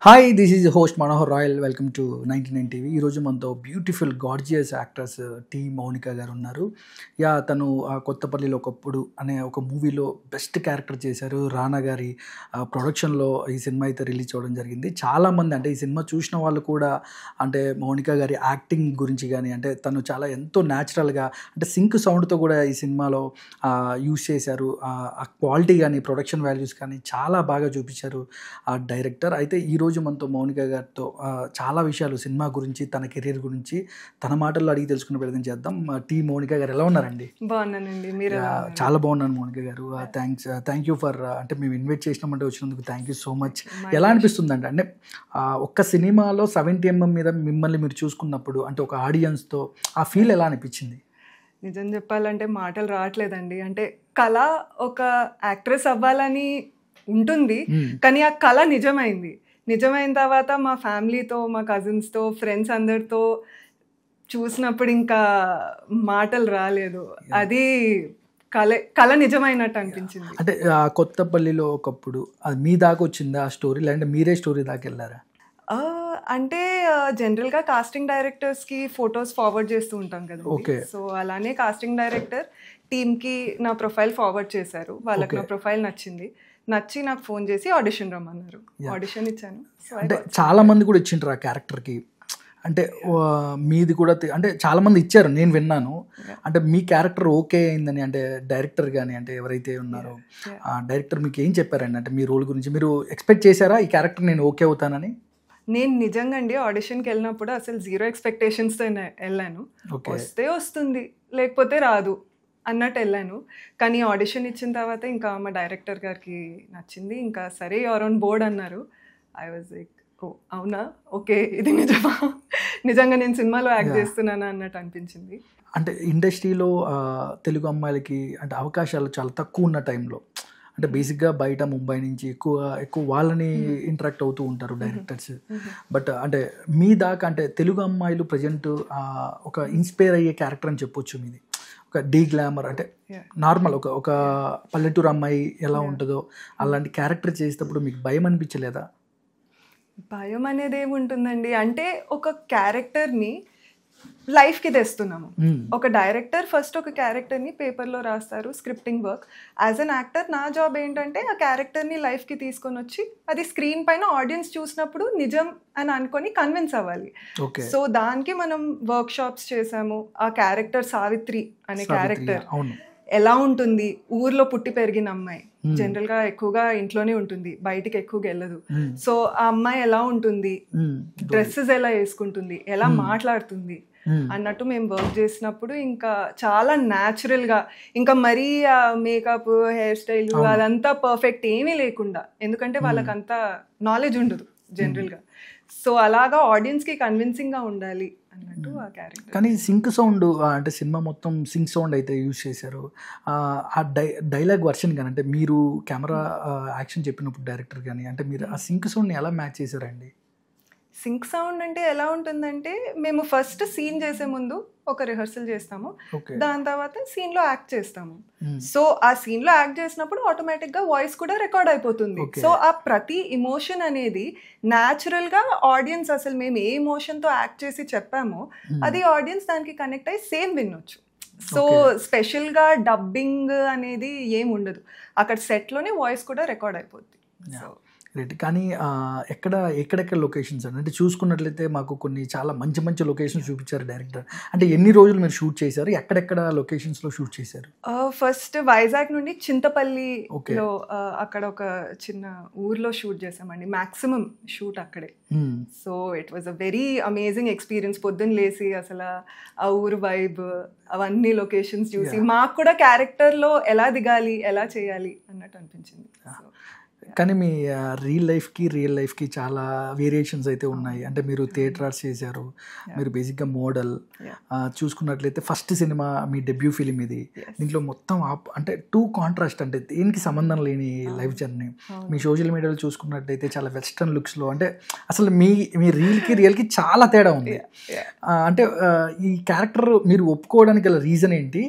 Hi, this is host Manohar Royal. Welcome to 99 TV. ఈ రోజు మనతో beautiful gorgeous actress T Mounika గారు ఉన్నారు. తను కొత్తపల్లిలో ఒకప్పుడు అనే ఒక మూవీలో బెస్ట్ క్యారెక్టర్ చేశారు. రానా గారి ప్రొడక్షన్లో ఈ సినిమా అయితే రిలీజ్ అవ్వడం జరిగింది. చాలామంది అంటే ఈ సినిమా చూసిన వాళ్ళు కూడా అంటే మౌనిక గారి యాక్టింగ్ గురించి కానీ అంటే తను చాలా ఎంతో న్యాచురల్గా అంటే సింక్ సౌండ్తో కూడా ఈ సినిమాలో యూజ్ చేశారు. ఆ క్వాలిటీ కానీ ప్రొడక్షన్ వాల్యూస్ కానీ చాలా బాగా చూపించారు ఆ డైరెక్టర్. అయితే ఈరోజు మనతో మౌనిక గారితో చాలా విషయాలు సినిమా గురించి, తన కెరీర్ గురించి తన మాటల్లో అడిగి తెలుసుకునే ప్రయత్నం చేద్దాం. టీ మౌనిక గారు ఎలా ఉన్నారండి? బాగున్నానండి. మీరు చాలా బాగున్నాను మౌనిక గారు. థ్యాంక్ యూ ఫర్ అంటే మేము ఇన్వైట్ చేసినామంటే వచ్చినందుకు థ్యాంక్ యూ సో మచ్. ఎలా అనిపిస్తుంది అంటే ఒక్క సినిమాలో 70mm మీద మిమ్మల్ని మీరు చూసుకున్నప్పుడు అంటే ఒక ఆడియన్స్తో ఆ ఫీల్ ఎలా అనిపించింది? నిజం చెప్పాలంటే మాటలు రావట్లేదండి. అంటే కళ ఒక యాక్ట్రెస్ అవ్వాలని ఉంటుంది, కానీ ఆ కళ నిజమైన తర్వాత మా ఫ్యామిలీతో, మా కజిన్స్తో, ఫ్రెండ్స్ అందరితో చూసినప్పుడు ఇంకా మాటలు రాలేదు. అది కళ నిజమైనట్టు అనిపించింది. అంటే కొత్తపల్లిలో ఒకప్పుడు అది మీ దాకా వచ్చిందా ఆ స్టోరీ, లేదంటే మీరే స్టోరీ దాకా వెళ్ళారా? అంటే జనరల్గా కాస్టింగ్ డైరెక్టర్స్కి ఫొటోస్ ఫార్వర్డ్ చేస్తూ ఉంటాం కదా. సో అలానే కాస్టింగ్ డైరెక్టర్ టీమ్కి నా ప్రొఫైల్ ఫార్వర్డ్ చేశారు. వాళ్ళకి నా ప్రొఫైల్ నచ్చి నాకు ఫోన్ చేసి ఆడిషన్ రమ్మన్నారు. ఆడిషన్ ఇచ్చాను. అంటే చాలా మంది కూడా ఇచ్చింటారు ఆ క్యారెక్టర్కి. అంటే మీది కూడా అంటే చాలా మంది ఇచ్చారు, నేను విన్నాను. అంటే మీ క్యారెక్టర్ ఓకే అయిందని అంటే డైరెక్టర్ కానీ అంటే ఎవరైతే ఉన్నారో ఆ డైరెక్టర్ మీకు ఏం చెప్పారండి? అంటే మీ రోల్ గురించి మీరు ఎక్స్పెక్ట్ చేశారా ఈ క్యారెక్టర్ నేను ఓకే అవుతానని? నేను నిజంగా అండి ఆడిషన్కి వెళ్ళినప్పుడు అసలు 0 ఎక్స్పెక్టేషన్స్తో వెళ్ళాను. వస్తే వస్తుంది, లేకపోతే రాదు అన్నట్టు వెళ్ళాను. కానీ ఆడిషన్ ఇచ్చిన తర్వాత ఇంకా మా డైరెక్టర్ గారికి నచ్చింది. ఇంకా సరే యువర్ ఆన్ బోర్డ్ అన్నారు. ఐ వాజ్ లైక్ ఓ అవునా, ఓకే ఇది నిజంగా నేను సినిమాలో యాక్ట్ చేస్తున్నాను అన్నట్టు అనిపించింది. అంటే ఇండస్ట్రీలో తెలుగు అమ్మాయిలకి అంటే అవకాశాలు చాలా తక్కువ ఉన్న టైంలో అంటే బేసిక్గా బయట ముంబై నుంచి ఎక్కువ వాళ్ళని ఇంటరాక్ట్ అవుతూ ఉంటారు డైరెక్టర్స్. బట్ అంటే మీ దాకా అంటే తెలుగు అమ్మాయిలు ప్రజెంట్ ఒక ఇన్స్పైర్ అయ్యే క్యారెక్టర్ అని చెప్పొచ్చు మీది. ఒక డీ గ్లామర్ అంటే నార్మల్ ఒక పల్లెటూరు అమ్మాయి ఎలా ఉంటుందో అలాంటి క్యారెక్టర్ చేసేటప్పుడు మీకు భయం అనిపించలేదా? భయం అనేది ఏముంటుందండి, అంటే ఒక క్యారెక్టర్ని లైఫ్కి తెస్తున్నాము. ఒక డైరెక్టర్ ఫస్ట్ ఒక క్యారెక్టర్ని పేపర్లో రాస్తారు, scripting work. As an actor నా జాబ్ ఏంటంటే ఆ క్యారెక్టర్ని లైఫ్కి తీసుకొని వచ్చి అది స్క్రీన్ పైన ఆడియన్స్ చూసినప్పుడు నిజం అని అనుకొని కన్విన్స్ అవ్వాలి. సో దానికి మనం వర్క్ షాప్స్ చేసాము. ఆ క్యారెక్టర్ సావిత్రి అనే క్యారెక్టర్ ఎలా ఉంటుంది, ఊర్లో పుట్టి పెరిగిన అమ్మాయి, జనరల్గా ఎక్కువగా ఇంట్లోనే ఉంటుంది, బయటికి ఎక్కువగా వెళ్ళదు. సో ఆ అమ్మాయి ఎలా ఉంటుంది, డ్రెస్సెస్ ఎలా వేసుకుంటుంది, ఎలా మాట్లాడుతుంది అన్నట్టు మేము వర్క్ చేసినప్పుడు ఇంకా చాలా న్యాచురల్గా, ఇంకా మరీ ఆ మేకప్, హెయిర్ స్టైల్ అదంతా పర్ఫెక్ట్ ఏమీ లేకుండా, ఎందుకంటే వాళ్ళకంతా నాలెడ్జ్ ఉండదు జనరల్గా. సో అలాగా ఆడియన్స్కి కన్విన్సింగ్గా ఉండాలి అన్నట్టు ఆ క్యారెక్టర్. కానీ సింక్ సౌండ్ అంటే సినిమా మొత్తం సింక్ సౌండ్ అయితే యూజ్ చేశారు. ఆ డైలాగ్ వర్షన్ కానీ అంటే మీరు కెమెరా యాక్షన్ చెప్పినప్పుడు డైరెక్టర్ కానీ అంటే మీరు ఆ సింక్ సౌండ్ని ఎలా మ్యాచ్ చేశారండి? సింక్ సౌండ్ అంటే ఎలా ఉంటుందంటే మేము ఫస్ట్ సీన్ చేసే ముందు ఒక రిహర్సల్ చేస్తాము, దాని తర్వాత సీన్లో యాక్ట్ చేస్తాము. సో ఆ సీన్లో యాక్ట్ చేసినప్పుడు ఆటోమేటిక్గా వాయిస్ కూడా రికార్డ్ అయిపోతుంది. సో ఆ ప్రతి ఇమోషన్ అనేది న్యాచురల్గా ఆడియన్స్ అసలు మేము ఏ ఇమోషన్తో యాక్ట్ చేసి చెప్పామో అది ఆడియన్స్ దానికి కనెక్ట్ అయ్యి సేమ్ వినొచ్చు. సో స్పెషల్గా డబ్బింగ్ అనేది ఏమి ఉండదు, అక్కడ సెట్లోనే వాయిస్ కూడా రికార్డ్ అయిపోద్ది. So right. కానీ ఎక్కడెక్కడ లొకేషన్స్ అంటే చూసుకున్నట్లయితే మాకు కొన్ని చాలా మంచి లొకేషన్స్ చూపించారు డైరెక్టర్. అంటే ఎన్ని రోజులు మీరు షూట్ చేశారు, ఎక్కడెక్కడ లొకేషన్స్లో షూట్ చేశారు? ఫస్ట్ వైజాగ్ నుండి చింతపల్లిలో అక్కడ ఒక చిన్న ఊర్లో షూట్ చేసామండి, మ్యాక్సిమం షూట్ అక్కడే. So it was a very amazing experience. పొద్దున్న లేసి అసలు ఆ ఊరు వైబ్ అవన్నీ లొకేషన్స్ చూసి మాకు కూడా క్యారెక్టర్లో ఎలా దిగాలి, ఎలా చేయాలి అన్నట్టు అనిపించింది. కానీ మీ రియల్ లైఫ్కి చాలా వేరియేషన్స్ అయితే ఉన్నాయి. అంటే మీరు థియేటర్ ఆర్ట్స్ చేశారు, మీరు బేసిక్గా మోడల్. చూసుకున్నట్లయితే ఫస్ట్ సినిమా మీ డెబ్యూ ఫిలిం ఇది. దీంట్లో మొత్తం అంటే టూ కాంట్రాస్ట్, అంటే దేనికి సంబంధం లేని లైఫ్ జర్నీ. మీ సోషల్ మీడియాలో చూసుకున్నట్లయితే చాలా వెస్ట్రన్ లుక్స్లో అంటే అసలు మీ రియల్కి చాలా తేడా ఉంది. అంటే ఈ క్యారెక్టర్ మీరు ఒప్పుకోవడానికి గల రీజన్ ఏంటి?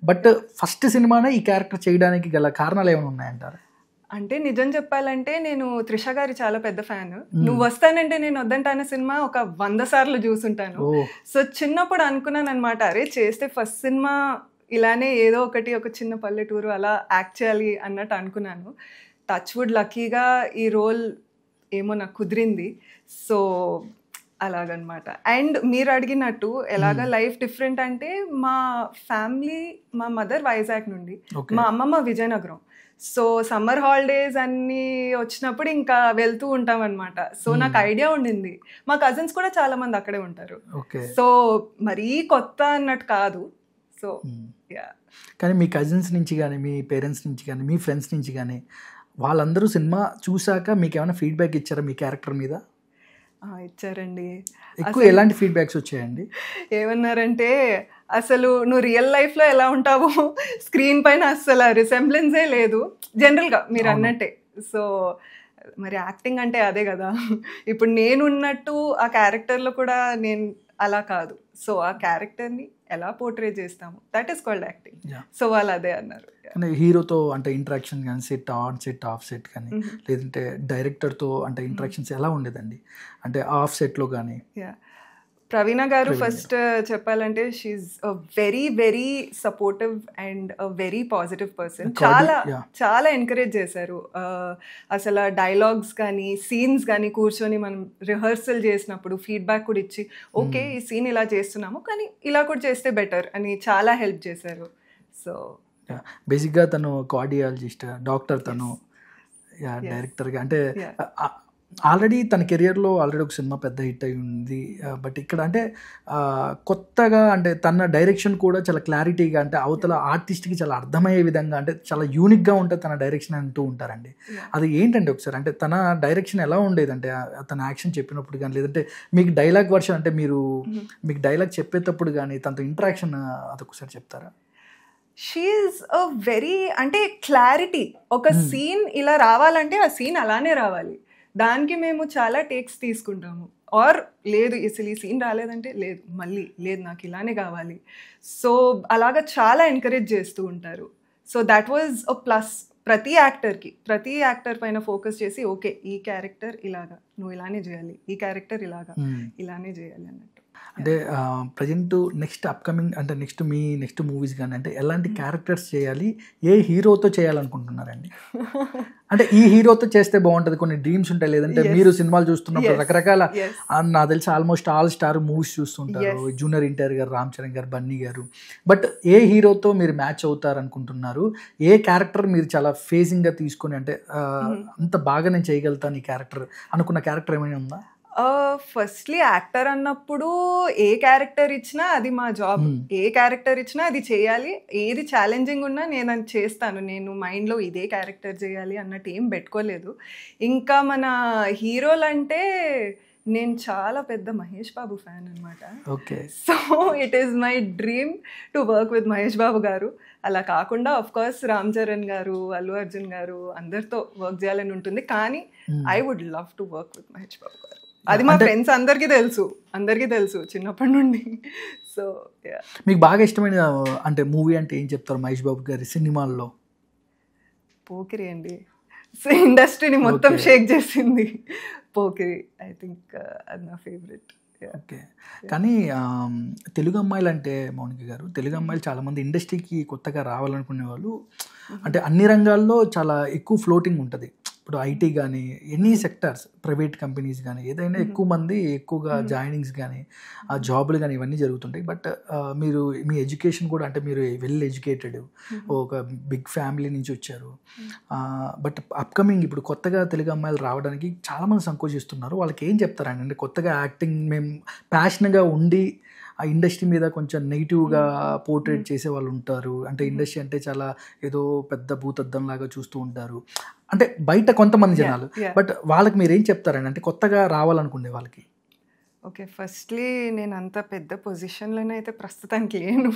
బట్ ఫస్ట్ సినిమానే ఈ క్యారెక్టర్ చేయడానికి గల కారణాలు ఏమైనా ఉన్నాయంటారు? అంటే నిజం చెప్పాలంటే నేను త్రిష గారి చాలా పెద్ద ఫ్యాన్. నువ్వు వస్తానంటే నేను వద్దంటాన సినిమా ఒక 100 సార్లు చూసుంటాను. సో చిన్నప్పుడు అనుకున్నాను అనమాట, అరే చేస్తే ఫస్ట్ సినిమా ఇలానే ఏదో ఒకటి ఒక చిన్న పల్లెటూరు అలా యాక్ట్ చేయాలి అన్నట్టు అనుకున్నాను. టచ్ వుడ్ లక్కీగా ఈ రోల్ ఏమో నాకు కుదిరింది. సో అలాగనమాట. అండ్ మీరు అడిగినట్టు ఎలాగ లైఫ్ డిఫరెంట్ అంటే, మా ఫ్యామిలీ, మా మదర్ వైజాగ్ నుండి, మా అమ్మమ్మ విజయనగరం. సో సమ్మర్ హాలిడేస్ అన్నీ వచ్చినప్పుడు ఇంకా వెళ్తూ ఉంటాం అనమాట. సో నాకు ఐడియా ఉండింది. మా కజిన్స్ కూడా చాలా మంది అక్కడే ఉంటారు. సో మరీ కొత్త అన్నట్టు కాదు. సో కానీ మీ కజిన్స్ నుంచి కానీ, మీ పేరెంట్స్ నుంచి కానీ, మీ ఫ్రెండ్స్ నుంచి కానీ వాళ్ళందరూ సినిమా చూసాక మీకు ఏమైనా ఫీడ్బ్యాక్ ఇచ్చారా మీ క్యారెక్టర్ మీద? ఇచ్చారండి. ఎక్కువ ఎలాంటి ఫీడ్బ్యాక్స్ వచ్చాయండి? ఏమన్నారంటే, అసలు నువ్వు రియల్ లైఫ్లో ఎలా ఉంటావో స్క్రీన్ పైన అసలు రిసెంబ్లెన్సే లేదు జనరల్గా మీరు అన్నట్టే. సో మరి యాక్టింగ్ అంటే అదే కదా. ఇప్పుడు నేను ఉన్నట్టు ఆ క్యారెక్టర్లో కూడా నేను అలా కాదు. సో ఆ క్యారెక్టర్ని ఎలా పోర్ట్రే చేస్తాము, that is called acting. So వాళ్ళు అదే అన్నారు. కానీ హీరోతో అంటే ఇంటరాక్షన్ కానీ, set on set of set కానీ, లేదంటే డైరెక్టర్తో అంటే ఇంటరాక్షన్స్ ఎలా ఉండేదండి? అంటే ఆఫ్ సెట్లో కానీ. ప్రవీణ గారు ఫస్ట్ చెప్పాలంటే she a very very supportive and a very positive person. చాలా ఎంకరేజ్ చేశారు. అసలు డైలాగ్స్ కానీ సీన్స్ కానీ కూర్చొని మనం రిహర్సల్ చేసినప్పుడు ఫీడ్బ్యాక్ కూడా ఇచ్చి, ఓకే ఈ సీన్ ఇలా చేస్తున్నాము కానీ ఇలా కూడా చేస్తే బెటర్ అని చాలా హెల్ప్ చేశారు. సో బేసిక్గా తను కార్డియాలజిస్ట్, డాక్టర్, తను డైరెక్టర్గా అంటే ఆల్రెడీ తన కెరియర్లో ఆల్రెడీ ఒక సినిమా పెద్ద హిట్ అయి ఉంది. బట్ ఇక్కడ అంటే కొత్తగా అంటే తన డైరెక్షన్ కూడా చాలా క్లారిటీగా, అంటే అవతల ఆర్టిస్ట్కి చాలా అర్థమయ్యే విధంగా, అంటే చాలా యూనిక్గా ఉంటుంది తన డైరెక్షన్ అంటూ ఉంటారండి. అది ఏంటంటే ఒకసారి అంటే తన డైరెక్షన్ ఎలా ఉండేది? అంటే తన యాక్షన్ చెప్పినప్పుడు కానీ, లేదంటే మీకు డైలాగ్ వర్షన్ అంటే మీకు డైలాగ్ చెప్పేటప్పుడు కానీ తనతో ఇంటరాక్షన్ అదొకసారి చెప్తారా? షీఈస్ అ వెరీ అంటే క్లారిటీ. ఒక సీన్ ఇలా రావాలంటే ఆ సీన్ అలానే రావాలి. దానికి మేము చాలా టేక్స్ తీసుకుంటాము. ఆర్ లేదు అసలు ఈ సీన్ రాలేదంటే లేదు, మళ్ళీ లేదు నాకు ఇలానే కావాలి. సో అలాగా చాలా ఎంకరేజ్ చేస్తూ ఉంటారు. So that was a plus. ప్రతి యాక్టర్ పైన ఫోకస్ చేసి, ఓకే ఈ క్యారెక్టర్ ఇలాగా నువ్వు ఇలానే చేయాలి, ఈ క్యారెక్టర్ ఇలాగా ఇలానే చేయాలి అన్నట్టు. అంటే ప్రజెంట్ నెక్స్ట్ అప్కమింగ్ అంటే నెక్స్ట్ మూవీస్ కానీ అంటే ఎలాంటి క్యారెక్టర్స్ చేయాలి, ఏ హీరోతో చేయాలనుకుంటున్నారండి? అంటే ఈ హీరోతో చేస్తే బాగుంటుంది, కొన్ని డ్రీమ్స్ ఉంటాయి. లేదంటే మీరు సినిమాలు చూస్తున్నప్పుడు రకరకాల, నాకు తెలిసి ఆల్మోస్ట్ ఆల్ స్టార్ మూవీస్ చూస్తుంటారు, జూనియర్ ఎన్టీఆర్ గారు, రామ్ చరణ్ గారు, బన్నీ గారు. బట్ ఏ హీరోతో మీరు మ్యాచ్ అవుతారు అనుకుంటున్నారు? ఏ క్యారెక్టర్ మీరు చాలా ఫేజింగ్గా తీసుకొని అంటే అంత బాగా నేను చేయగలుగుతాను ఈ క్యారెక్టర్ అనుకున్న క్యారెక్టర్ ఏమైనా ఉందా? ఫస్ట్లీ యాక్టర్ అన్నప్పుడు ఏ క్యారెక్టర్ ఇచ్చినా అది మా జాబ్. ఏ క్యారెక్టర్ ఇచ్చినా అది చేయాలి. ఏది ఛాలెంజింగ్ ఉన్నా నేను అది చేస్తాను. నేను మైండ్లో ఇదే క్యారెక్టర్ చేయాలి అన్నట్టు ఏం పెట్టుకోలేదు. ఇంకా మన హీరోలు అంటే నేను చాలా పెద్ద మహేష్ బాబు ఫ్యాన్ అనమాట. Okay. So it is my dream to work with Mahesh Babu garu. అలా కాకుండా ఆఫ్ కోర్స్ రామ్ చరణ్ గారు, అల్లు అర్జున్ గారు అందరితో వర్క్ చేయాలని ఉంటుంది. కానీ I would love to work with Mahesh Babu garu. అది మా ఫ్రెండ్స్ అందరికీ తెలుసు చిన్నప్పటి నుండి. సో మీకు బాగా ఇష్టమైన అంటే మూవీ అంటే ఏం చెప్తారు మహేష్ బాబు గారి సినిమాల్లో? పోకిరి అండి. సో ఇండస్ట్రీని మొత్తం షేక్ చేసింది పోకిరి. ఐ థింక్ అది నా ఫేవరెట్. ఓకే. కానీ తెలుగు అమ్మాయిలు అంటే మౌనిక గారు, తెలుగు అమ్మాయిలు చాలామంది ఇండస్ట్రీకి కొత్తగా రావాలనుకునే వాళ్ళు అంటే అన్ని రంగాల్లో చాలా ఎక్కువ ఫ్లోటింగ్ ఉంటుంది. ఇప్పుడు ఐటీ కానీ, ఎనీ సెక్టార్స్, ప్రైవేట్ కంపెనీస్ కానీ, ఏదైనా ఎక్కువ మంది ఎక్కువగా జాయినింగ్స్ కానీ, ఆ జాబులు కానీ ఇవన్నీ జరుగుతుంటాయి. బట్ మీరు మీ ఎడ్యుకేషన్ కూడా అంటే మీరు వెల్ ఎడ్యుకేటెడ్, ఒక బిగ్ ఫ్యామిలీ నుంచి వచ్చారు. బట్ అప్కమింగ్ ఇప్పుడు కొత్తగా తెలుగు అమ్మాయిలు రావడానికి చాలామంది సంకోచిస్తున్నారు. వాళ్ళకి ఏం చెప్తారండి? అంటే కొత్తగా యాక్టింగ్ మేము ప్యాషన్గా ఉండి ఆ ఇండస్ట్రీ మీద కొంచెం నెగిటివ్గా పోర్ట్రేట్ చేసే వాళ్ళు ఉంటారు. అంటే ఇండస్ట్రీ అంటే చాలా ఏదో పెద్ద భూతద్దం లాగా చూస్తూ ఉంటారు అంటే బయట కొంతమంది జనాలు. బట్ వాళ్ళకి మీరు ఏం చెప్తారండి అంటే కొత్తగా రావాలనుకునే వాళ్ళకి? ఓకే, ఫస్ట్లీ నేను అంత పెద్ద పొజిషన్లోనే అయితే ప్రస్తుతానికి లేను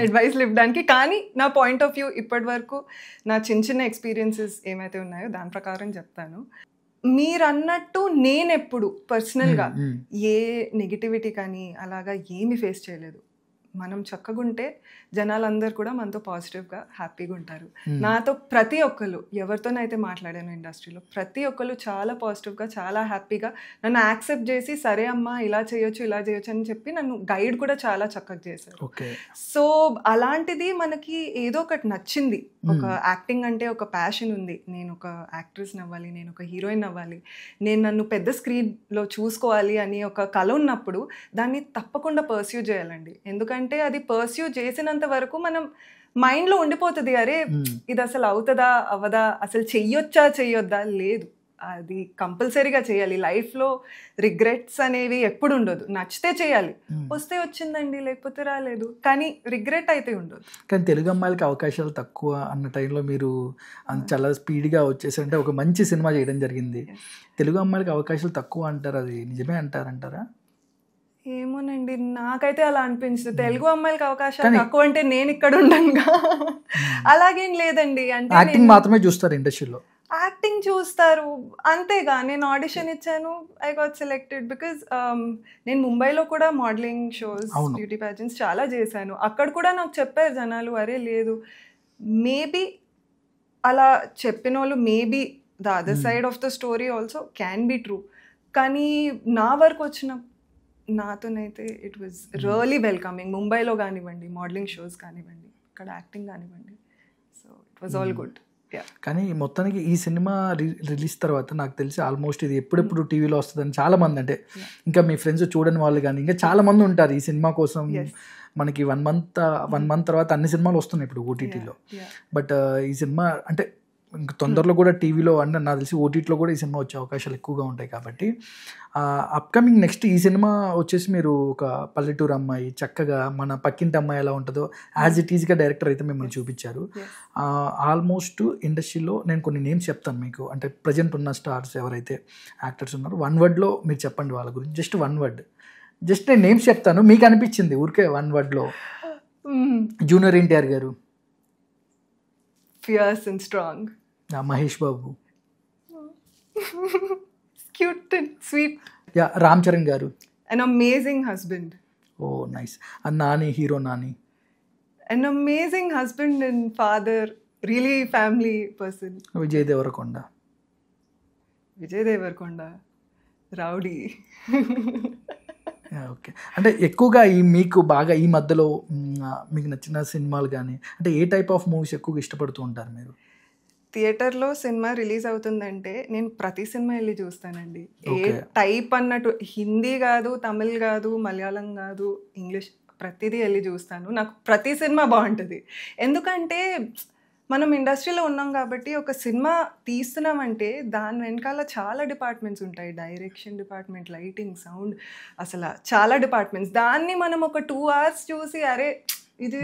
అడ్వైస్లు ఇవ్వడానికి. కానీ నా పాయింట్ ఆఫ్ వ్యూ ఇప్పటి వరకు నా చిన్న ఎక్స్పీరియన్సెస్ ఏమైతే ఉన్నాయో దాని ప్రకారం చెప్తాను. మీరు అన్నట్టు నేనెప్పుడు పర్సనల్గా ఏ నెగిటివిటీ కానీ అలాగా ఏమి ఫేస్ చేయలేదు. మనం చక్కగుంటే జనాలందరూ కూడా మనతో పాజిటివ్గా హ్యాపీగా ఉంటారు. నాతో ప్రతి ఒక్కరు ఎవరితోనైతే మాట్లాడాను ఇండస్ట్రీలో ప్రతి ఒక్కరు చాలా పాజిటివ్గా చాలా హ్యాపీగా నన్ను యాక్సెప్ట్ చేసి సరే అమ్మా ఇలా చేయొచ్చు అని చెప్పి నన్ను గైడ్ కూడా చాలా చక్కగా చేశారు. సో అలాంటిది మనకి ఏదో ఒకటి నచ్చింది. ఒక యాక్టింగ్ అంటే ఒక ప్యాషన్ ఉంది, నేను ఒక యాక్ట్రెస్ అవ్వాలి, నేను ఒక హీరోయిన్ అవ్వాలి, నేను నన్ను పెద్ద స్క్రీన్లో చూసుకోవాలి అని ఒక కళ ఉన్నప్పుడు దాన్ని తప్పకుండా పర్స్యూ చేయాలండి. ఎందుకంటే అది పర్స్యూ చేసినంత వరకు మనం మైండ్లో ఉండిపోతుంది, అరే ఇది అసలు అవుతుందా అవ్వదా, అసలు చెయ్యొద్దా, లేదు అది కంపల్సరీగా చేయాలి. లైఫ్లో రిగ్రెట్స్ అనేవి ఎప్పుడు ఉండదు, నచ్చితే చేయాలి, వస్తే వచ్చిందండి లేకపోతే రాలేదు, కానీ రిగ్రెట్ అయితే ఉండదు. కానీ తెలుగు అమ్మాయిలకి అవకాశాలు తక్కువ అన్న టైంలో మీరు చాలా స్పీడ్గా వచ్చేసి అంటే ఒక మంచి సినిమా చేయడం జరిగింది. తెలుగు అమ్మాయిలకి అవకాశాలు తక్కువ అంటారు, అది నిజమే అంటారంటారా? ఏమోనండి, నాకైతే అలా అనిపించదు. తెలుగు అమ్మాయిలకి అవకాశాలు తక్కువ అంటే నేను ఇక్కడ ఉండంగా అలాగేం లేదండి. అంటే యాక్టింగ్ మాత్రమే చూస్తారు ఇండస్ట్రీలో, యాక్టింగ్ చూస్తారు అంతేగా. నేను ఆడిషన్ ఇచ్చాను, ఐ గాట్ సెలెక్టెడ్ బికాజ్ నేను ముంబైలో కూడా మోడలింగ్ షోస్, బ్యూటీ ప్యాజెంట్స్ చాలా చేశాను. అక్కడ కూడా నాకు చెప్పారు జనాలు, అరే లేదు మేబీ అలా చెప్పిన వాళ్ళు maybe the other side of the story also can be true. కానీ నా వరకు వచ్చిన నాతోనైతే ఇట్ వాజ్ రియలీ వెల్కమింగ్. ముంబైలో కానివ్వండి, మోడలింగ్ షోస్ కానివ్వండి, ఇక్కడ యాక్టింగ్ కానివ్వండి, so it was all good. కానీ మొత్తానికి ఈ సినిమా రిలీజ్ తర్వాత నాకు తెలిసి ఆల్మోస్ట్ ఇది ఎప్పుడెప్పుడు టీవీలో వస్తుందని చాలా మంది, అంటే ఇంకా మీ ఫ్రెండ్స్ చూడని వాళ్ళు కానీ ఇంకా చాలా మంది ఉంటారు ఈ సినిమా కోసం. మనకి 1 month తర్వాత అన్ని సినిమాలు వస్తున్నాయి ఇప్పుడు ఓటీటీలో. బట్ ఈ సినిమా అంటే ఇంక తొందరలో కూడా టీవీలో అంటే నాకు తెలిసి ఓటీటీలో కూడా ఈ సినిమా వచ్చే అవకాశాలు ఎక్కువగా ఉంటాయి. కాబట్టి అప్కమింగ్ నెక్స్ట్ ఈ సినిమా వచ్చేసి మీరు ఒక పల్లెటూరు అమ్మాయి, చక్కగా మన పక్కింటి అమ్మాయి ఎలా ఉంటుందో యాజ్ ఇట్ ఈజ్గా డైరెక్టర్ అయితే మిమ్మల్ని చూపించారు. ఆల్మోస్ట్ ఇండస్ట్రీలో నేను కొన్ని నేమ్స్ చెప్తాను మీకు, అంటే ప్రజెంట్ ఉన్న స్టార్స్ ఎవరైతే యాక్టర్స్ ఉన్నారో 1 wordలో మీరు చెప్పండి వాళ్ళ గురించి. జస్ట్ 1 word, జస్ట్ నేను నేమ్స్ చెప్తాను, మీకు అనిపించింది ఊరికే 1 wordలో. జూనియర్ ఎన్టీఆర్ గారు, fears and strong. Mahesh Babu, cute and sweet. Ram Charan గారు, an amazing husband. Oh nice. And Nani, hero Nani, an amazing husband and father, really family person. Vijay Devarkonda, rowdy. Okay. అంటే ఎక్కువగా మీకు బాగా ఈ మధ్యలో మీకు నచ్చిన సినిమాలు కానీ, అంటే ఏ టైప్ ఆఫ్ మూవీస్ ఎక్కువగా ఇష్టపడుతూ ఉంటారు మీరు? థియేటర్లో సినిమా రిలీజ్ అవుతుందంటే నేను ప్రతి సినిమా వెళ్ళి చూస్తానండి. ఏ టైప్ అన్నట్టు హిందీ కాదు, తమిళ్ కాదు, మలయాళం కాదు, ఇంగ్లీష్, ప్రతిదీ వెళ్ళి చూస్తాను. నాకు ప్రతి సినిమా బాగుంటుంది. ఎందుకంటే మనం ఇండస్ట్రీలో ఉన్నాం కాబట్టి ఒక సినిమా తీస్తున్నామంటే దాని వెనకాల చాలా డిపార్ట్మెంట్స్ ఉంటాయి. డైరెక్షన్ డిపార్ట్మెంట్, లైటింగ్, సౌండ్, అసలు చాలా డిపార్ట్మెంట్స్. దాన్ని మనం ఒక 2 hours చూసి అరే ఇది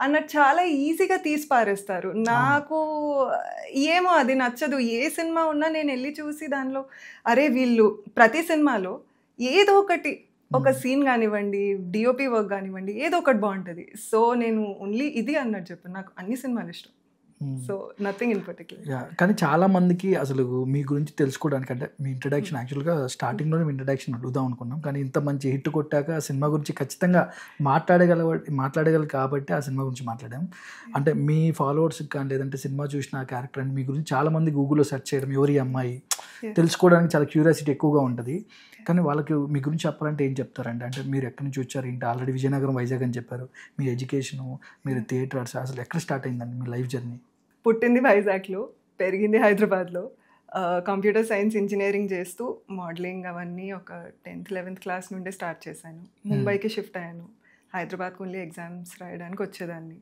అన్నట్టు చాలా ఈజీగా తీసి పారేస్తారు. నాకు ఏమో అది నచ్చదు. ఏ సినిమా ఉన్నా నేను వెళ్ళి చూసి దానిలో అరే వీళ్ళు ప్రతి సినిమాలో ఏదో ఒకటి, ఒక సీన్ కానివ్వండి, డిఓపి వర్క్ కానివ్వండి, ఏదో ఒకటి బాగుంటుంది. సో నేను ఓన్లీ ఇది అన్నట్టు చెప్పాను, నాకు అన్ని సినిమాలు ఇష్టం. So nothing in particular. కానీ చాలా మందికి అసలు మీ గురించి తెలుసుకోవడానికి, అంటే మీ ఇంట్రడక్షన్ యాక్చువల్గా స్టార్టింగ్లోనే మీ ఇంట్రడక్షన్ అడుగుదాం అనుకున్నాం, కానీ ఇంత మంచి హిట్ కొట్టాక ఆ సినిమా గురించి ఖచ్చితంగా మాట్లాడగలరు కాబట్టి ఆ సినిమా గురించి మాట్లాడాం. అంటే మీ ఫాలోవర్స్కి కానీ లేదంటే సినిమా చూసిన క్యారెక్టర్ అని మీ గురించి చాలామంది గూగుల్లో సెర్చ్ చేయడం, ఎవరి అమ్మాయి తెలుసుకోవడానికి చాలా క్యూరియాసిటీ ఎక్కువగా ఉంటుంది. కానీ వాళ్ళకి మీ గురించి చెప్పాలంటే ఏం చెప్తారంటే, అంటే మీరు ఎక్కడి నుంచి వచ్చారు ఏంటి? ఆల్రెడీ విజయనగరం, వైజాగ్ అని చెప్పారు. మీ ఎడ్యుకేషను, మీరు థియేటర్స్, అసలు ఎక్కడ స్టార్ట్ అయిందండి మీ లైఫ్ జర్నీ? పుట్టింది వైజాగ్లో, పెరిగింది హైదరాబాద్లో. కంప్యూటర్ సైన్స్ ఇంజనీరింగ్ చేస్తూ మోడలింగ్ అవన్నీ ఒక 10th 11th క్లాస్ నుండే స్టార్ట్ చేశాను. ముంబైకి షిఫ్ట్ అయ్యాను. హైదరాబాద్కి ఓన్లీ ఎగ్జామ్స్ రాయడానికి వచ్చేదాన్ని.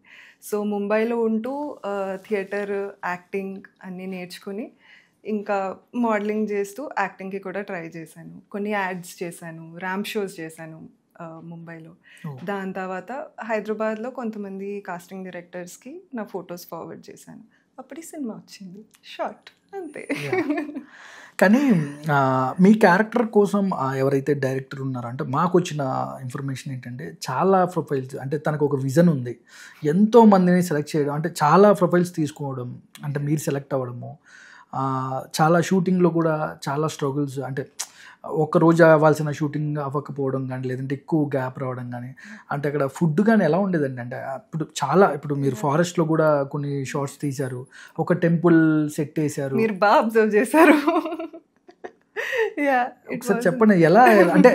సో ముంబైలో ఉంటూ థియేటర్, యాక్టింగ్ అన్నీ నేర్చుకుని ఇంకా మోడలింగ్ చేస్తూ యాక్టింగ్కి కూడా ట్రై చేశాను. కొన్ని యాడ్స్ చేశాను, ర్యాంప్ షోస్ చేశాను ముంబైలో. దాని తర్వాత హైదరాబాద్లో కొంతమంది కాస్టింగ్ డైరెక్టర్స్కి నా ఫొటోస్ ఫార్వర్డ్ చేశాను. అప్పుడు ఈ సినిమా వచ్చింది, షార్ట్, అంతే. కానీ మీ క్యారెక్టర్ కోసం ఎవరైతే డైరెక్టర్ ఉన్నారో, అంటే మాకు వచ్చిన ఇన్ఫర్మేషన్ ఏంటంటే చాలా ప్రొఫైల్స్, అంటే తనకు ఒక విజన్ ఉంది, ఎంతో మందిని సెలెక్ట్ చేయడం, అంటే చాలా ప్రొఫైల్స్ తీసుకోవడం, అంటే మీరు సెలెక్ట్ అవ్వడము, చాలా షూటింగ్లో కూడా చాలా స్ట్రగుల్స్, అంటే ఒక రోజు అవ్వాల్సిన షూటింగ్ అవ్వకపోవడం కానీ, లేదంటే ఎక్కువ గ్యాప్ రావడం కానీ, అంటే అక్కడ ఫుడ్ కానీ ఎలా ఉండేదండి? అంటే ఇప్పుడు మీరు ఫారెస్ట్లో కూడా కొన్ని షార్ట్స్ తీశారు, ఒక టెంపుల్ సెట్ వేశారు, మీరు బాగా అబ్జర్వ్ చేశారు. ఒకసారి చెప్పండి ఎలా, అంటే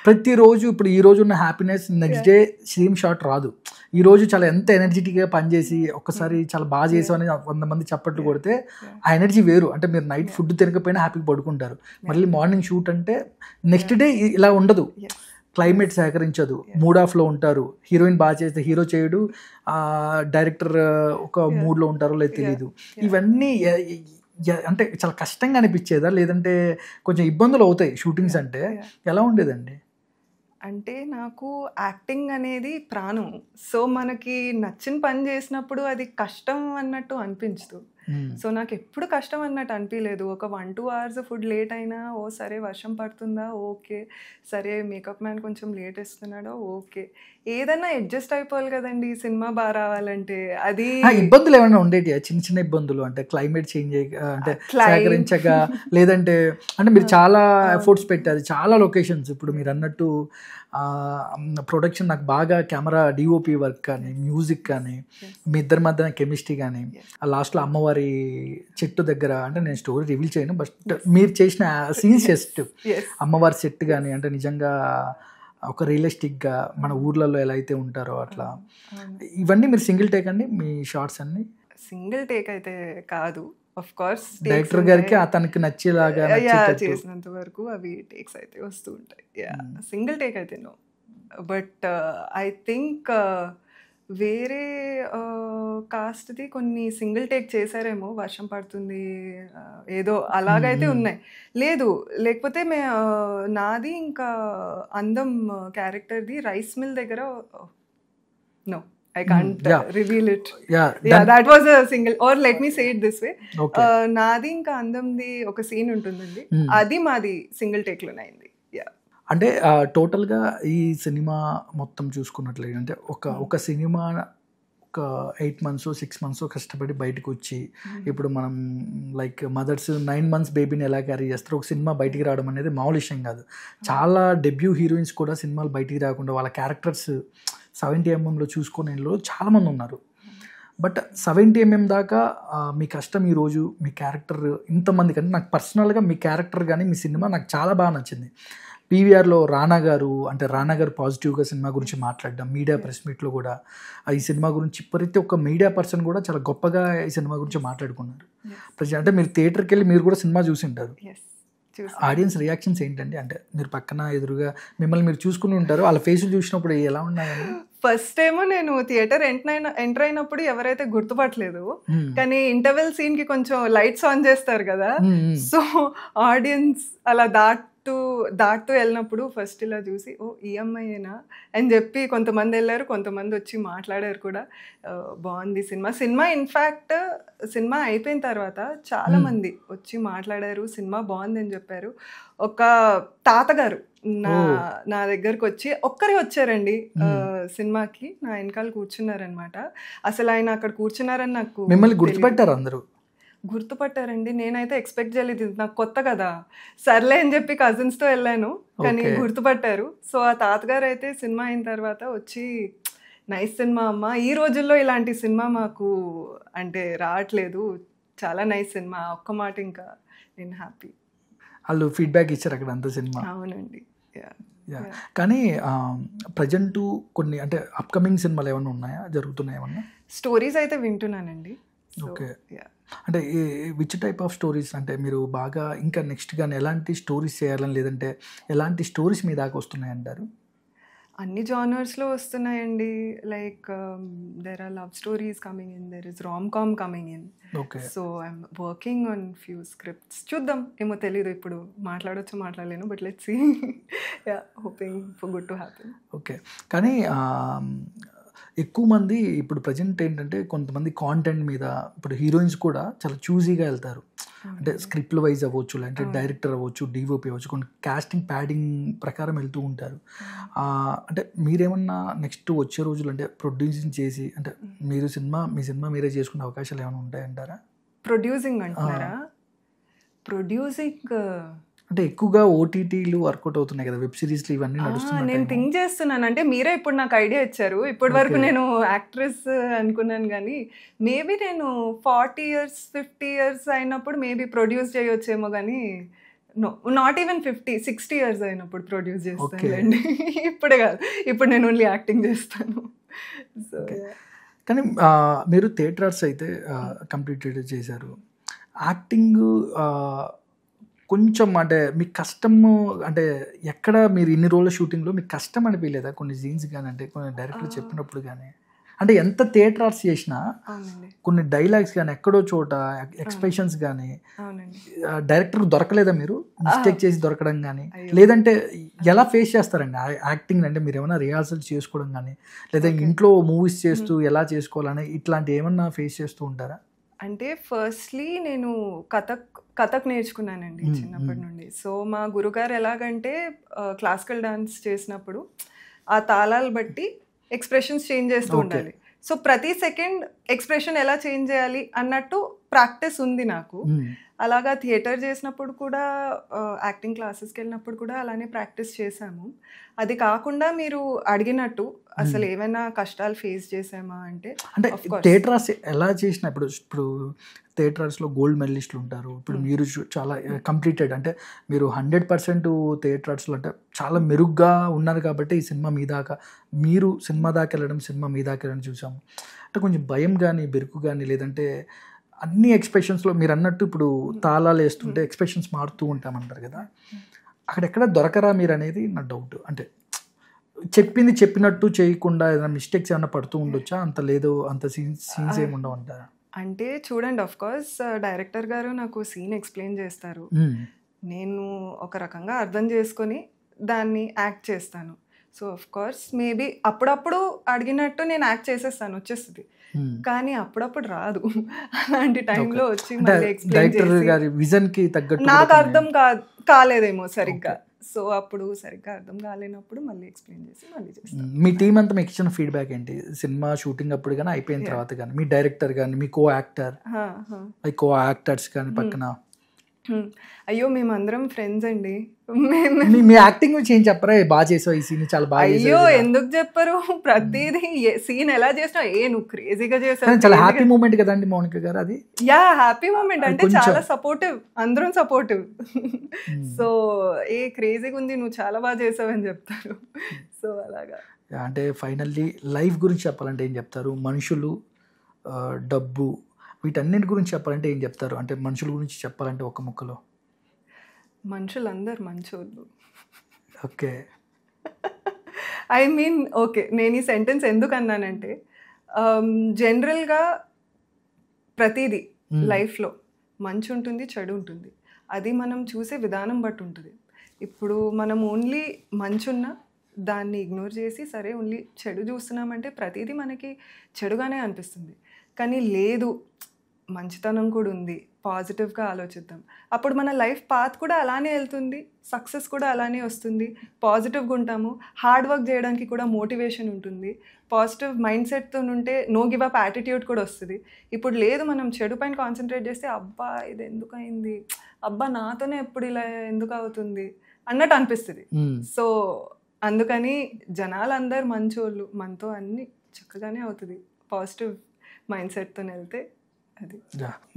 ప్రతిరోజు ఇప్పుడు ఈ రోజు ఉన్న happiness next day same shot రాదు. ఈ రోజు చాలా ఎంత ఎనర్జెటిక్గా పనిచేసి ఒక్కసారి చాలా బాగా చేసామని 100 మంది చప్పట్లు కొడితే ఆ ఎనర్జీ వేరు. అంటే మీరు నైట్ ఫుడ్ తినకపోయినా హ్యాపీగా పడుకుంటారు, మళ్ళీ మార్నింగ్ షూట్ అంటే నెక్స్ట్ డే ఇలా ఉండదు, క్లైమేట్ సహకరించదు, మూడ్ ఆఫ్లో ఉంటారు, హీరోయిన్ బాగా చేస్తే హీరో చేయడు, డైరెక్టర్ ఒక మూడ్లో ఉంటారో లేదు తెలియదు. ఇవన్నీ అంటే చాలా కష్టంగా అనిపించేదా, లేదంటే కొంచెం ఇబ్బందులు అవుతాయి షూటింగ్స్ అంటే, ఎలా ఉండేదండి? అంటే నాకు యాక్టింగ్ అనేది ప్రాణం. సో మనకి నచ్చిన పని చేసినప్పుడు అది కష్టం అన్నట్టు అనిపించదు. సో నాకు ఎప్పుడు కష్టం అన్నట్టు అనిపించలేదు. ఒక 1-2 hours ఫుడ్ లేట్ అయినా ఓ సరే వర్షం పడుతుందా ఓకే, సరే మేకప్ మ్యాన్ కొంచెం లేట్ ఇస్తున్నాడో ఓకే, ఏదన్నా అడ్జస్ట్ అయిపోవాలి కదండి సినిమా బాగా రావాలంటే. అది ఇబ్బందులు ఏమైనా ఉండేటి, చిన్న చిన్న ఇబ్బందులు, అంటే క్లైమేట్ చేంజ్ అంటే సహకరించక, లేదంటే అంటే మీరు చాలా ఎఫర్ట్స్ పెట్టారు, చాలా లొకేషన్స్, ఇప్పుడు మీరు అన్నట్టు ప్రొడక్షన్, నాకు బాగా కెమెరా డిఓపి వర్క్ కానీ, మ్యూజిక్ కానీ, మీ ఇద్దరి మధ్యన కెమిస్ట్రీ కానీ, ఆ లాస్ట్లో అమ్మవారి చెట్టు దగ్గర, అంటే నేను స్టోరీ రివీల్ చేయను, బట్ మీరు చేసిన సీన్స్ జస్ట్ అమ్మవారి సెట్ కానీ, అంటే నిజంగా ఒక రియలిస్టిక్గా మన ఊర్లలో ఎలా అయితే ఉంటారో అట్లా, ఇవన్నీ మీరు సింగిల్ టేక్ అండి మీ షార్ట్స్ అన్ని? సింగిల్ టేక్ అయితే కాదు, ఆఫ్ కోర్స్ డైరెక్టర్ గారికి అతనికి నచ్చేలాగా చేసినంత వరకు అవి టేక్స్ అయితే వస్తూ ఉంటాయి. సింగిల్ టేక్ అయితే నో, బట్ ఐ థింక్ వేరే కాస్ట్ది కొన్ని సింగిల్ టేక్ చేశారేమో, వర్షం పడుతుంది ఏదో అలాగైతే ఉన్నాయి. లేకపోతే నాది ఇంకా అందం క్యారెక్టర్ది రైస్ మిల్ దగ్గర, no I can't reveal it. That was a single, or let me say it this way. నాది ఇంకా అందంది ఒక సీన్ ఉంటుందండి, అది మాది సింగిల్ టేక్ లోనే అయింది. అంటే టోటల్గా ఈ సినిమా మొత్తం చూసుకున్నట్లయితే, అంటే ఒక సినిమా ఒక 8 months 6 months కష్టపడి బయటకు వచ్చి, ఇప్పుడు మనం లైక్ మదర్స్ 9 months బేబీని ఎలా క్యారీ చేస్తారో, ఒక సినిమా బయటికి రావడం అనేది మామూలు విషయం కాదు. చాలా డెబ్యూ హీరోయిన్స్ కూడా సినిమాలు బయటికి రాకుండా వాళ్ళ క్యారెక్టర్స్ 70mm చూసుకునే చాలామంది ఉన్నారు. బట్ 70mm దాకా మీ కష్టం, ఈరోజు మీ క్యారెక్టర్ ఇంతమంది కంటే, నాకు పర్సనల్గా మీ క్యారెక్టర్ కానీ మీ సినిమా నాకు చాలా బాగా నచ్చింది. పీవీఆర్లో రానా గారు పాజిటివ్గా సినిమా గురించి మాట్లాడడం, మీడియా ప్రెస్ మీట్లో కూడా ఈ సినిమా గురించి ప్రతి ఒక్క మీడియా పర్సన్ కూడా చాలా గొప్పగా ఈ సినిమా గురించి మాట్లాడుకున్నారు. అంటే మీరు థియేటర్కి వెళ్ళి మీరు కూడా సినిమా చూసి ఉంటారు, ఆడియన్స్ రియాక్షన్స్ ఏంటండి? అంటే మీరు పక్కన ఎదురుగా మిమ్మల్ని మీరు చూసుకుని ఉంటారు, వాళ్ళ ఫేసులు చూసినప్పుడు ఎలా ఉన్నాయండి? ఫస్ట్ ఏమో నేను థియేటర్ ఎంటర్ అయినప్పుడు ఎవరైతే గుర్తుపట్టలేదు, కానీ ఇంటర్వెల్ సీన్ కి కొంచెం లైట్స్ ఆన్ చేస్తారు కదా, సో ఆడియన్స్ అలా దాటుతూ వెళ్ళినప్పుడు ఫస్ట్ ఇలా చూసి ఓ ఈఎంఐనా అని చెప్పి కొంతమంది వెళ్ళారు, కొంతమంది వచ్చి మాట్లాడారు కూడా. బాగుంది సినిమా ఇన్ఫ్యాక్ట్ సినిమా అయిపోయిన తర్వాత చాలా మంది వచ్చి మాట్లాడారు, సినిమా బాగుంది అని చెప్పారు. ఒక తాతగారు నా దగ్గరకు వచ్చి ఒక్కరే వచ్చారండి సినిమాకి, నా వెనకాల కూర్చున్నారనమాట. అసలు ఆయన అక్కడ కూర్చున్నారని నాకు మిమ్మల్ని గుర్తుపెట్టారు, అందరూ గుర్తుపట్టారండి. నేనైతే ఎక్స్పెక్ట్ చేయలేదు, నాకు కొత్త కదా, సర్లే అని చెప్పి కజిన్స్తో వెళ్ళాను, కానీ గుర్తుపట్టారు. సో ఆ తాతగారు అయితే సినిమా అయిన తర్వాత వచ్చి, నైస్ సినిమా అమ్మా, ఈ రోజుల్లో ఇలాంటి సినిమా మాకు అంటే రావట్లేదు, చాలా నైస్ సినిమా, ఒక్క మాట ఇంకా నేను హ్యాపీ. వాళ్ళు ఫీడ్బ్యాక్ ఇచ్చారు అక్కడ అంత సినిమా? అవునండి. కానీ ప్రజెంట్ కొన్ని అంటే అప్కమింగ్ సినిమాలు ఏమైనా ఉన్నాయా, జరుగుతున్నాయి ఏమన్నా? స్టోరీస్ అయితే వింటున్నానండి. ఓకే, అంటే విచ్ టైప్ ఆఫ్ స్టోరీస్, అంటే మీరు బాగా ఇంకా నెక్స్ట్ కానీ ఎలాంటి స్టోరీస్ చేయాలని, లేదంటే ఎలాంటి స్టోరీస్ మీ దాకా వస్తున్నాయి అంటారు? అన్ని జానర్స్లో వస్తున్నాయండి. Like there are love stories coming in, there is romcom coming in. Okay, so I'm working on few scripts. చూద్దాం, ఏమో తెలీదు ఇప్పుడు, మాట్లాడలేను, but let's see. Hoping for good to happen. Okay, కానీ ఎక్కువ మంది ఇప్పుడు ప్రజెంట్ ఏంటంటే కొంతమంది కాంటెంట్ మీద, ఇప్పుడు హీరోయిన్స్ కూడా చాలా చూజీగా వెళ్తారు, అంటే స్క్రిప్ట్ వైజ్ అవ్వచ్చు, లేదంటే డైరెక్టర్ అవ్వచ్చు, డిఓపి అవ్వచ్చు, కొన్ని కాస్టింగ్ ప్యాడింగ్ ప్రకారం వెళ్తూ ఉంటారు. అంటే మీరేమన్నా నెక్స్ట్ వచ్చే రోజులు అంటే ప్రొడ్యూసింగ్ చేసి, అంటే మీ సినిమా మీరే చేసుకునే అవకాశాలు ఏమైనా ఉంటాయంటారా? ప్రొడ్యూసింగ్ అంటున్నారా? ప్రొడ్యూసింగ్ అంటే ఎక్కువగా ఓటీటీలు వర్కౌట్ అవుతున్నాయి కదా, వెబ్ సిరీస్లు ఇవన్నీ నడుస్తున్నాయి. నేను థింక్ చేస్తున్నాను, అంటే మీరే ఇప్పుడు నాకు ఐడియా ఇచ్చారు. ఇప్పటి వరకు నేను యాక్ట్రెస్ అనుకున్నాను, కానీ మేబీ నేను 40 years 50 years అయినప్పుడు మేబీ ప్రొడ్యూస్ చేయొచ్చేమో, కానీ నాట్ ఈవెన్ 50-60 years అయినప్పుడు ప్రొడ్యూస్ చేస్తానండి. ఇప్పుడే కాదు, ఇప్పుడు నేను ఓన్లీ యాక్టింగ్ చేస్తాను. సో కానీ మీరు థియేటర్స్ అయితే కంప్లీటెడ్ చేశారు. యాక్టింగ్ కొంచెం అంటే మీకు కష్టము, అంటే ఎక్కడ మీరు ఇన్ని రోజుల షూటింగ్లో మీకు కష్టం అనిపించలేదా కొన్ని సీన్స్ కానీ, అంటే కొన్ని డైరెక్టర్ చెప్పినప్పుడు కానీ? అంటే ఎంత థియేటర్స్ చేసినా కొన్ని డైలాగ్స్ కానీ ఎక్కడో చోట ఎక్స్ప్రెషన్స్ కానీ డైరెక్టర్ దొరకలేదా? మీరు మిస్టేక్ చేసి దొరకడం కానీ, లేదంటే ఎలా ఫేస్ చేస్తారండి యాక్టింగ్? అంటే మీరు ఏమైనా రిహార్సల్ చేసుకోవడం కానీ, లేదా ఇంట్లో మూవీస్ చేస్తూ ఎలా చేసుకోవాలని ఇట్లాంటి ఏమన్నా ఫేస్ చేస్తూ ఉంటారా? అంటే ఫస్ట్లీ నేను కథక్ నేర్చుకున్నానండి చిన్నప్పటి నుండి. సో మా గురుగారు ఎలాగంటే క్లాసికల్ డాన్స్ చేసినప్పుడు ఆ తాళాలు బట్టి ఎక్స్ప్రెషన్స్ చేంజ్ చేస్తూ ఉండాలి. సో ప్రతి సెకండ్ ఎక్స్ప్రెషన్ ఎలా చేంజ్ చేయాలి అన్నట్టు ప్రాక్టీస్ ఉంది నాకు. అలాగా థియేటర్ చేసినప్పుడు కూడా, యాక్టింగ్ క్లాసెస్కి వెళ్ళినప్పుడు కూడా అలానే ప్రాక్టీస్ చేశాము. అది కాకుండా మీరు అడిగినట్టు అసలు ఏమైనా కష్టాలు ఫేస్ చేసామా అంటే థియేటర్స్ ఎలా చేసినా, ఇప్పుడు థియేటర్స్లో గోల్డ్ మెడలిస్టులు ఉంటారు. ఇప్పుడు మీరు చాలా కంప్లీటెడ్, అంటే మీరు 100% థియేటర్స్లో అంటే చాలా మెరుగ్గా ఉన్నారు కాబట్టి ఈ సినిమా మీ దాకా, మీరు సినిమా దాకా వెళ్ళడం, సినిమా మీ దాకా వెళ్ళడం చూసాము. అంటే కొంచెం భయం కానీ, బెరుకు కానీ, లేదంటే అన్ని ఎక్స్ప్రెషన్స్లో మీరు అన్నట్టు ఇప్పుడు తాళాలు వేస్తుంటే ఎక్స్ప్రెషన్స్ మారుతూ ఉంటామంటారు కదా, అక్కడెక్కడ దొరకరా మీరు అనేది నా డౌట్. అంటే చెప్పింది చెప్పినట్టు చేయకుండా ఏదైనా మిస్టేక్స్ ఏమైనా పడుతూ ఉండొచ్చా? అంత లేదు, అంత సీన్స్ ఏమి ఉండవు అంటారా? అంటే చూడండి, ఆఫ్ కోర్స్ డైరెక్టర్ గారు నాకు సీన్ ఎక్స్ప్లెయిన్ చేస్తారు, నేను ఒక రకంగా అర్థం చేసుకొని దాన్ని యాక్ట్ చేస్తాను. సో ఆఫ్ కోర్స్ మేబీ అప్పుడప్పుడు అడిగినట్టు నేను యాక్ట్ చేసేస్తాను, వచ్చేస్తుంది. కానీ అప్పుడప్పుడు రాదు. అలాంటి టైంలో వచ్చి మళ్ళీ ఎక్స్ప్లెయిన్ చేసి నాకు అర్థం కాలేదేమో సరిగ్గా, సో అప్పుడు సరిగ్గా అర్థం కాలేనప్పుడు మళ్ళీ ఎక్స్ప్లెయిన్ చేసి మళ్ళీ చేస్తాను. మీ టీం అంతా మీకు ఇచ్చిన ఫీడ్బ్యాక్ ఏంటి? సినిమా షూటింగ్ అప్పుడు కానీ, అయిపోయిన తర్వాత కానీ, మీ డైరెక్టర్ కానీ, మీ కో యాక్టర్స్ కానీ పక్కన? అయ్యో మేమందరం ఫ్రెండ్స్ అండి. మీ యాక్టింగ్ గురించి ఏం చెప్పరా? బాగా చేసావు ఈ సీన్, చాలా బాగా. అయ్యో ఎందుకు చెప్పరు, ప్రతిదీ సీన్ ఎలా చేసినా నువ్వు క్రేజీగా చేసావు. చాలా హ్యాపీ మూమెంట్ కదండి మౌనిక గారు అది? యా హ్యాపీ మూమెంట్, అంటే చాలా సపోర్టివ్, అందరం సపోర్టివ్. సో క్రేజీగా ఉంది, నువ్వు చాలా బాగా చేసావు అని చెప్తారు. సో అలాగా. అంటే ఫైనల్లీ లైఫ్ గురించి చెప్పాలంటే ఏం చెప్తారు? మనుషులు, డబ్బు, వీటన్నిటి గురించి చెప్పాలంటే ఏం చెప్తారు? అంటే మనుషుల గురించి చెప్పాలంటే ఒక ముక్కలో. మనుషులందరూ మంచోళ్ళు. ఓకే, ఐ మీన్ ఓకే, నేను ఈ సెంటెన్స్ ఎందుకు అన్నానంటే జనరల్గా ప్రతిదీ లైఫ్లో మంచి ఉంటుంది, చెడు ఉంటుంది. అది మనం చూసే విధానం బట్టి ఉంటుంది. ఇప్పుడు మనం ఓన్లీ మంచున్నా దాన్ని ఇగ్నోర్ చేసి సరే ఓన్లీ చెడు చూస్తున్నామంటే ప్రతిదీ మనకి చెడుగానే అనిపిస్తుంది. కానీ లేదు, మంచితనం కూడా ఉంది, పాజిటివ్గా ఆలోచిద్దాం, అప్పుడు మన లైఫ్ పాత్ కూడా అలానే వెళ్తుంది, సక్సెస్ కూడా అలానే వస్తుంది, పాజిటివ్గా ఉంటాము, హార్డ్ వర్క్ చేయడానికి కూడా మోటివేషన్ ఉంటుంది, పాజిటివ్ మైండ్ సెట్తో ఉంటే నో గివ్ అప్ యాటిట్యూడ్ కూడా వస్తుంది. ఇప్పుడు లేదు, మనం చెడు పైన కాన్సన్ట్రేట్ చేస్తే అబ్బా ఇది ఎందుకు అయింది, అబ్బా నాతోనే ఎప్పుడు ఇలా ఎందుకు అవుతుంది అన్నట్టు అనిపిస్తుంది. సో అందుకని జనాలందరూ మంచోళ్ళు, మనతో అన్నీ చక్కగానే అవుతుంది, పాజిటివ్ మైండ్ సెట్తో వెళ్తే. అది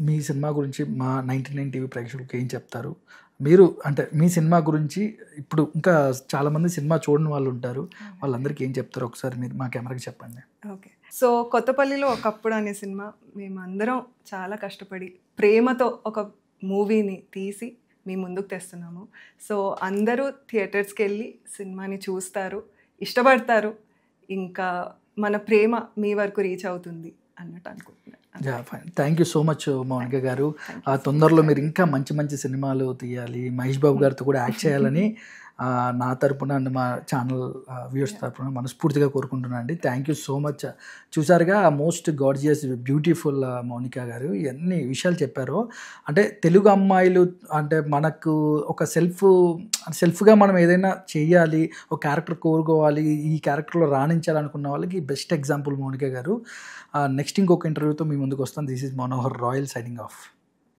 మీ సినిమా గురించి మా 99 టీవీ ప్రేక్షకులకు ఏం చెప్తారు మీరు? అంటే మీ సినిమా గురించి ఇప్పుడు ఇంకా చాలామంది సినిమా చూడని వాళ్ళు ఉంటారు, వాళ్ళందరికీ ఏం చెప్తారు ఒకసారి మీరు మా కెమెరాకి చెప్పండి. ఓకే, సో కొత్తపల్లిలో ఒకప్పుడు అనే సినిమా మేమందరం చాలా కష్టపడి ప్రేమతో ఒక మూవీని తీసి మీ ముందుకు తెస్తున్నాము. సో అందరూ థియేటర్స్కి వెళ్ళి సినిమాని చూస్తారు, ఇష్టపడతారు, ఇంకా మన ప్రేమ మీ వరకు రీచ్ అవుతుంది అన్నట్టు అనుకుంటున్నాను. Thank you so much Mounika గారు. తొందరలో మీరు ఇంకా మంచి మంచి సినిమాలు తీయాలి, మహేష్ బాబు గారితో కూడా యాక్ట్ చేయాలని నా తరపున మా ఛానల్ వ్యూవర్స్ తరపున మనస్ఫూర్తిగా కోరుకుంటున్నాను అండి. Thank you so much. చూసారుగా మోస్ట్ గార్జియస్ బ్యూటిఫుల్ మౌనిక గారు ఎన్ని విషయాలు చెప్పారో. అంటే తెలుగు అమ్మాయిలు అంటే మనకు ఒక సెల్ఫ్గా మనం ఏదైనా చేయాలి, ఒక క్యారెక్టర్ కోరుకోవాలి, ఈ క్యారెక్టర్లో రాణించాలనుకున్న వాళ్ళకి బెస్ట్ ఎగ్జాంపుల్ మౌనిక గారు. నెక్స్ట్ ఇంకొక ఇంటర్వ్యూతో మీ ముందుకు వస్తాను. This is Manohar royal signing off.